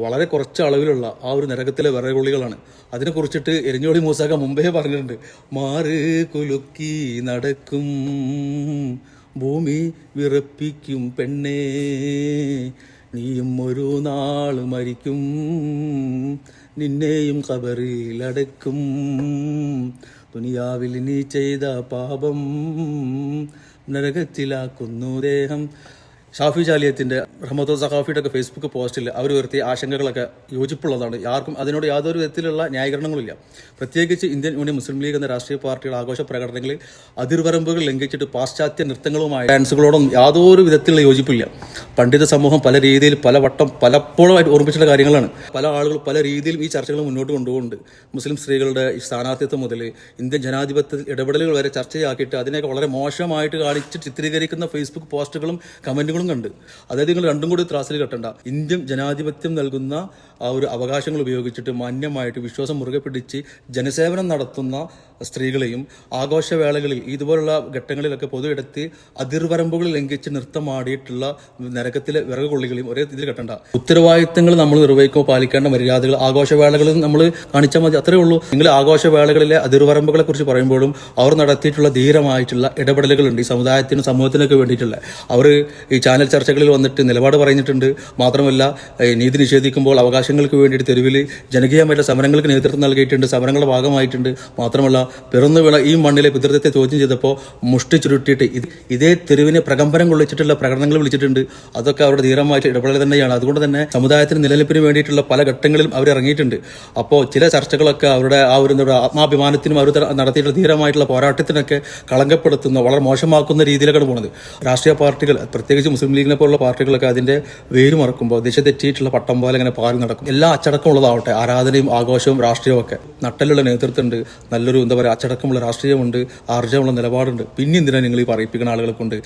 വളരെ കുറച്ച് അളവിലുള്ള ആ ഒരു നരകത്തിലെ വിറകുള്ളികളാണ്. അതിനെക്കുറിച്ചിട്ട് എരിഞ്ഞോളി മൂസാക്ക മുമ്പേ പറഞ്ഞിട്ടുണ്ട്. മാറ് കുലുക്കി നടക്കും ഭൂമി വിറപ്പിക്കും പെണ്ണേ, നീയും ഒരു നാൾ മരിക്കും, നിന്നെയും ഖബറിലടക്കും, ദുനിയാവിൽ നീ ചെയ്ത പാപം നരകത്തിലാക്കുന്നു ദേഹം. ഷാഫി ജാലിയത്തിൻ്റെ റഹ്മത്തുൽ സഖാഫിയുടെ ഒക്കെ ഫേസ്ബുക്ക് പോസ്റ്റിൽ അവർ ഉയർത്തിയ ആശങ്കകളൊക്കെ യോജിപ്പുള്ളതാണ്. ആർക്കും അതിനോട് യാതൊരു വിധത്തിലുള്ള ന്യായീകരണങ്ങളില്ല. പ്രത്യേകിച്ച് ഇന്ത്യൻ യൂണിയൻ മുസ്ലിം ലീഗ് എന്ന രാഷ്ട്രീയ പാർട്ടിയുടെ ആഘോഷ പ്രകടനങ്ങളിൽ അതിർവരമ്പുകൾ ലംഘിച്ചിട്ട് പാശ്ചാത്യ നൃത്തങ്ങളുമായി ഡാൻസുകളോടും യാതൊരു വിധത്തിലുള്ള യോജിപ്പില്ല. പണ്ഡിത സമൂഹം പല രീതിയിൽ പലപ്പോഴുമായിട്ട് ഓർമ്മിച്ചിട്ടുള്ള കാര്യങ്ങളാണ്. പല ആളുകൾ പല രീതിയിലും ഈ ചർച്ചകൾ മുന്നോട്ട് കൊണ്ടുപോകുന്നുണ്ട്. മുസ്ലിം സ്ത്രീകളുടെ സ്ഥാനാർത്ഥിത്വം മുതൽ ഇന്ത്യൻ ജനാധിപത്യ ഇടപെടലുകൾ വരെ ചർച്ചയാക്കിയിട്ട് അതിനെയൊക്കെ വളരെ മോശമായിട്ട് കാണിച്ച് ചിത്രീകരിക്കുന്ന ഫേസ്ബുക്ക് പോസ്റ്റുകളും കമന്റുകളും കണ്ട്. അതായത് നിങ്ങൾ രണ്ടും കൂടി ത്രാസിൽ കെട്ടണ്ട. ഇന്ത്യൻ ജനാധിപത്യം നൽകുന്ന ആ ഒരു അവകാശങ്ങൾ ഉപയോഗിച്ചിട്ട് മാന്യമായിട്ട് വിശ്വാസം മുറുകെ പിടിച്ച് ജനസേവനം നടത്തുന്ന സ്ത്രീകളെയും ആഘോഷവേളകളിൽ ഇതുപോലുള്ള ഘട്ടങ്ങളിലൊക്കെ പൊതുവിടത്ത് അതിർവരമ്പുകൾ ലംഘിച്ച് നൃത്തമാടിയിട്ടുള്ള നരകത്തിലെ വിറകുകൊള്ളികളെയും ഒരേ ഇതിൽ കെട്ടണ്ട. ഉത്തരവാദിത്തങ്ങൾ നമ്മൾ നിർവഹിക്കുമ്പോൾ പാലിക്കേണ്ട മര്യാദകൾ ആഘോഷവേളകളിൽ നമ്മൾ കാണിച്ചാൽ മതി, അത്രേ ഉള്ളൂ. നിങ്ങൾ ആഘോഷവേളകളിലെ അതിർവരമ്പുകളെ കുറിച്ച് പറയുമ്പോഴും അവർ നടത്തിയിട്ടുള്ള ധീരമായിട്ടുള്ള ഇടപെടലുകളുണ്ട് ഈ സമുദായത്തിനും സമൂഹത്തിനൊക്കെ വേണ്ടിയിട്ടുള്ള. അവർ ഈ ചാനൽ ചർച്ചകളിൽ വന്നിട്ട് നിലപാട് പറഞ്ഞിട്ടുണ്ട്. മാത്രമല്ല നീതി നിഷേധിക്കുമ്പോൾ അവകാശങ്ങൾക്ക് വേണ്ടിയിട്ട് തെരുവിൽ ജനകീയമായിട്ടുള്ള സമരങ്ങൾക്ക് നേതൃത്വം നൽകിയിട്ടുണ്ട്, സമരങ്ങളുടെ ഭാഗമായിട്ടുണ്ട്. മാത്രമല്ല പിറന്നു വീണ ഈ മണ്ണിലെ പിതൃത്വത്തെ ചോദ്യം ചെയ്തപ്പോൾ മുഷ്ടി ചുരുട്ടിയിട്ട് ഇതേ തെരുവിനെ പ്രകമ്പനം കൊള്ളിച്ചിട്ടുള്ള പ്രകടനങ്ങൾ വിളിച്ചിട്ടുണ്ട്. അതൊക്കെ അവരുടെ ധീരമായിട്ട് ഇടപെടൽ തന്നെയാണ്. അതുകൊണ്ട് തന്നെ സമുദായത്തിന് നിലനിൽപ്പിന് വേണ്ടിയിട്ടുള്ള പല ഘട്ടങ്ങളിലും അവർ ഇറങ്ങിയിട്ടുണ്ട്. അപ്പോൾ ചില ചർച്ചകളൊക്കെ അവരുടെ ആ ഒരു ആത്മാഭിമാനത്തിനും അവർ നടത്തിയിട്ടുള്ള ധീരമായിട്ടുള്ള പോരാട്ടത്തിനൊക്കെ കളങ്കപ്പെടുത്തുന്ന വളരെ മോശമാക്കുന്ന രീതിയിലൊക്കെയാണ് പോകുന്നത്. രാഷ്ട്രീയ പാർട്ടികൾ പ്രത്യേകിച്ച് മുസ്ലിം ലീഗിനെ പോലുള്ള പാർട്ടികളൊക്കെ അതിന്റെ വേര് മറക്കുമ്പോൾ ദിശ തെറ്റിയിട്ടുള്ള പട്ടം പോലെ ഇങ്ങനെ പാറി നടക്കും. എല്ലാ അച്ചടക്കമുള്ളതാവട്ടെ, ആരാധനയും ആഘോഷവും രാഷ്ട്രീയവും ഒക്കെ നട്ടലുള്ള നേതൃത്വമുണ്ട്, നല്ലൊരു അച്ചടക്കമുള്ള രാഷ്ട്രീയമുണ്ട്, ആർജവമുള്ള നിലപാടുണ്ട്. പിന്നെ എന്തിനാണ് നിങ്ങൾ ഈ പറയിപ്പിക്കുന്ന ആളുകളെ കൊണ്ട്